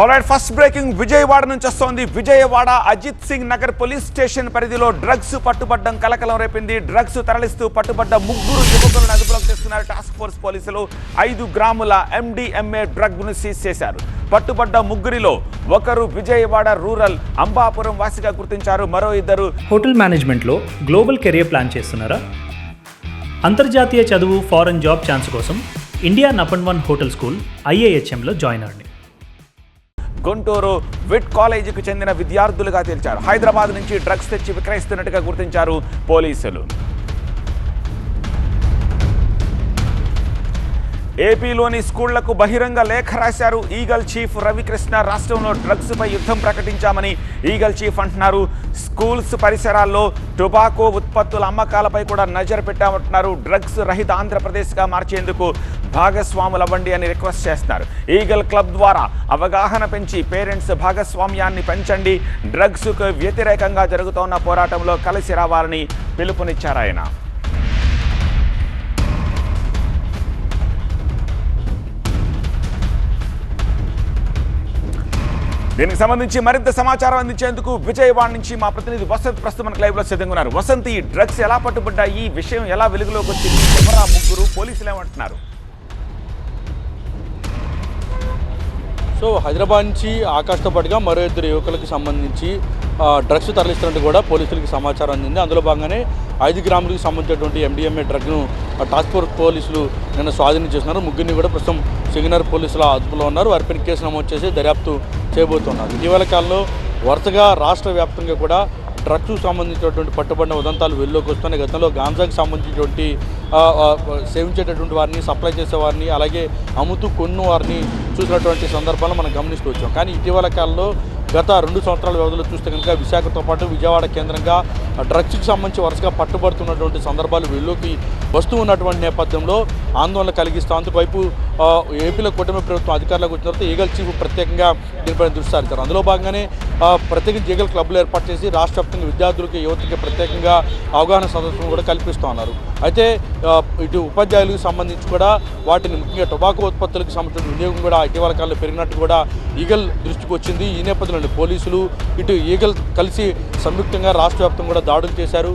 Alright, first breaking Vijayawada నుంచి వస్తోంది. Vijayawada Ajit Singh Nagar police station పరిధిలో డ్రగ్స్ పట్టుబడ్డం కలకలం రేపింది. డ్రగ్స్ తరలిస్తూ పట్టుబడ్డ 3 యువకులను అదుపులోకి తీసుకున్నారు టాస్క్ ఫోర్స్ పోలీసులు. 5 గ్రాముల MDMA డ్రగ్ ను సీజ్ చేశారు. పట్టుబడ్డ 3లో ఒకరు విజయవాడ రూరల్ అంబాపురం వాసిగా గుర్తించారు. మరో 2 హోటల్ మేనేజ్మెంట్లో గ్లోబల్ కెరియర్ ప్లాన్ చేస్తున్నారా? అంతర్జాతీయ చదువు, ఫారెన్ జాబ్ ఛాన్స్ కోసం ఇండియా నంబర్ 1 హోటల్ స్కూల్ IIHMలో జాయిన్ అవ్వండి. గుంటూరు విట్ కాలేజీకి చెందిన విద్యార్థులుగా తేల్చారు. హైదరాబాద్ నుంచి డ్రగ్స్ తెచ్చి విక్రయిస్తున్నట్టుగా గుర్తించారు పోలీసులు. ఏపీలోని స్కూళ్లకు బహిరంగ లేఖ రాశారు ఈగల్ చీఫ్ రవికృష్ణ. రాష్ట్రంలో డ్రగ్స్ పై యుద్ధం ప్రకటించామని ఈగల్ చీఫ్ అంటున్నారు. స్కూల్స్ పరిసరాల్లో టొబాకో ఉత్పత్తుల అమ్మకాలపై కూడా నజర్ పెట్టామంటున్నారు. డ్రగ్స్ రహిత ఆంధ్రప్రదేశ్గా మార్చేందుకు భాగస్వాములవ్వండి అని రిక్వెస్ట్ చేస్తున్నారు. ఈగల్ క్లబ్ ద్వారా అవగాహన పెంచి పేరెంట్స్ భాగస్వామ్యాన్ని పెంచండి, డ్రగ్స్కు వ్యతిరేకంగా జరుగుతోన్న పోరాటంలో కలిసి రావాలని పిలుపునిచ్చారు ఆయన. దీనికి సంబంధించి మరింత సమాచారం అందించేందుకు విజయవాడ నుంచి మా ప్రతినిధి వసంత్ ప్రస్తుతం మనకు లైవ్లో సిద్ధంగా ఉన్నారు. వసంత్, ఈ డ్రగ్స్ ఎలా పట్టుబడ్డాయి, ఈ విషయం ఎలా వెలుగులోకి వచ్చింది, ఎవరా 3, పోలీసులు ఏమంటున్నారు? సో హైదరాబాద్ నుంచి ఆకాష్తో పాటుగా మరో 2 యువకులకు సంబంధించి డ్రగ్స్ తరలిస్తున్నట్టు కూడా పోలీసులకి సమాచారం అందింది. అందులో భాగంగానే 5 గ్రాములకు సంబంధించినటువంటి MDMA డ్రగ్ను టాస్క్ ఫోర్స్ పోలీసులు నిన్న స్వాధీనం చేస్తున్నారు. 3 కూడా ప్రస్తుతం సింగనర్ పోలీసుల అదుపులో ఉన్నారు. వారిపైన కేసు నమోదు చేసి దర్యాప్తు చేయబోతున్నారు. ఇటీవల కాలంలో వరుసగా రాష్ట్ర వ్యాప్తంగా కూడా డ్రగ్స్కు సంబంధించినటువంటి పట్టుబడిన ఉదంతాలు వెలుగులోకి వస్తున్నాయి. గతంలో గాంజాకు సంబంధించినటువంటి సేవించేటటువంటి వారిని, సప్లై చేసే వారిని, అలాగే అమ్ముతూ కొన్న వారిని చూసినటువంటి సందర్భాలను మనం గమనిస్తూ వచ్చాం. కానీ ఇటీవల కాలంలో గత 2 సంవత్సరాల వ్యవధిలో చూస్తే కనుక విశాఖతో పాటు విజయవాడ కేంద్రంగా డ్రగ్స్కి సంబంధించి వరుసగా పట్టుబడుతున్నటువంటి సందర్భాలు వెలుగులోకి వస్తూ ఉన్నటువంటి నేపథ్యంలో ఆందోళన కలిగిస్తూ అందువైపు ఏపీలో కూటమి ప్రభుత్వం అధికారులకు వచ్చిన తర్వాత ఈగల్ చీఫ్ ప్రత్యేకంగా దీనిపైన దృష్టి సారించారు. అందులో భాగంగానే ప్రత్యేకించి ఈగల్ క్లబ్లు ఏర్పాటు చేసి రాష్ట్ర వ్యాప్తంగా విద్యార్థులకి, యువతకి ప్రత్యేకంగా అవగాహన సదస్సును కూడా కల్పిస్తూ ఉన్నారు. అయితే ఇటు ఉపాధ్యాయులకు సంబంధించి కూడా వాటిని ముఖ్యంగా టొబాకో ఉత్పత్తులకు సంబంధించిన వినియోగం కూడా ఇటీవల కాలంలో పెరిగినట్టు కూడా ఈగల్ దృష్టికి వచ్చింది. ఈ నేపథ్యంలో పోలీసులు ఇటు ఈగల్ కలిసి సంయుక్తంగా రాష్ట్ర వ్యాప్తంగా కూడా దాడులు చేశారు.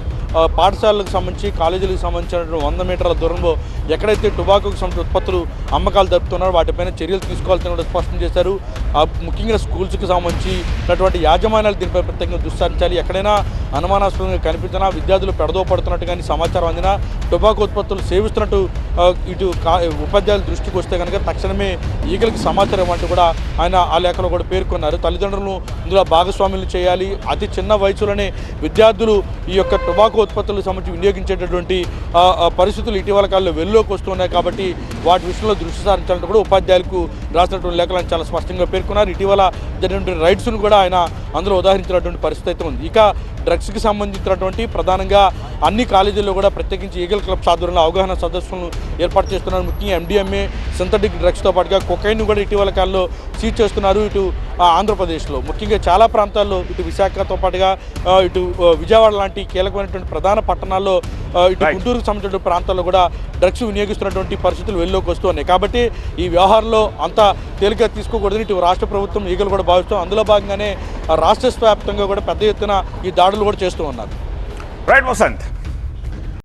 పాఠశాలలకు సంబంధించి, కాలేజీలకు సంబంధించిన 100 మీటర్ల దూరంలో ఎక్కడైతే టొబాకోకు సంబంధించిన ఉత్పత్తులు అమ్మకాలు జరుపుతున్నారో వాటిపైన చర్యలు తీసుకోవాలని కూడా స్పష్టం చేశారు. ముఖ్యంగా స్కూల్స్కి సంబంధించినటువంటి యాజమాన్యాలు దీనిపై ప్రత్యేకంగా దృష్టి ఎక్కడైనా అనుమానాస్పదంగా కనిపించినా, విద్యార్థులు పెడదో పడుతున్నట్టు కానీ సమాచారం అందినా, టొబాకో ఉత్పత్తులు సేవిస్తున్నట్టు ఇటు ఉపాధ్యాయుల దృష్టికి వస్తే కనుక తక్షణమే ఈగలకి సమాచారం అంటూ కూడా ఆయన ఆ లేఖలో కూడా పేర్కొన్నారు. తల్లిదండ్రులను ఇందులో భాగస్వాములు చేయాలి. అతి చిన్న వయసులోనే విద్యార్థులు ఈ యొక్క టొబాకో ఉత్పత్తులకు సంబంధించి వినియోగించేటటువంటి పరిస్థితులు ఇటీవల కాలంలో వెలుగులోకి వస్తున్నాయి. కాబట్టి వాటి విషయంలో దృష్టి సారించాలంటే కూడా ఉపాధ్యాయులకు రాసినటువంటి లేఖలను చాలా స్పష్టంగా పేర్కొన్నారు. ఇటీవల జరిగినటువంటి రైట్స్ను కూడా ఆయన అందులో ఉదాహరించినటువంటి పరిస్థితి అయితే ఉంది. ఇక డ్రగ్స్కి సంబంధించినటువంటి ప్రధానంగా అన్ని కాలేజీల్లో కూడా ప్రత్యేకించి ఈగల్ క్లబ్స్ ఆధ్వర్యంలో అవగాహన సదస్సులను ఏర్పాటు చేస్తున్నారు. ముఖ్యంగా MDMA, సింథటిక్ డ్రగ్స్తో పాటుగా కొకైన్ కూడా ఇటీవల కాలంలో సీజ్ చేస్తున్నారు. ఇటు ఆంధ్రప్రదేశ్లో ముఖ్యంగా చాలా ప్రాంతాల్లో, ఇటు విశాఖతో పాటుగా ఇటు విజయవాడ లాంటి కీలకమైనటువంటి ప్రధాన పట్టణాల్లో, ఇటు గుంటూరుకు సంబంధించిన ప్రాంతాల్లో కూడా డ్రగ్స్ వినియోగిస్తున్నటువంటి పరిస్థితులు వెలుగులోకి వస్తున్నాయి. కాబట్టి ఈ వ్యవహారంలో అంత తేలిక తీసుకోకూడదని ఇటు రాష్ట్ర ప్రభుత్వం, ఈగలు కూడా భావిస్తాం. అందులో భాగంగానే రాష్ట్ర వ్యాప్తంగా కూడా పెద్ద ఎత్తున ఈ దాడులు కూడా చేస్తూ ఉన్నారు. రైట్ వసంత్.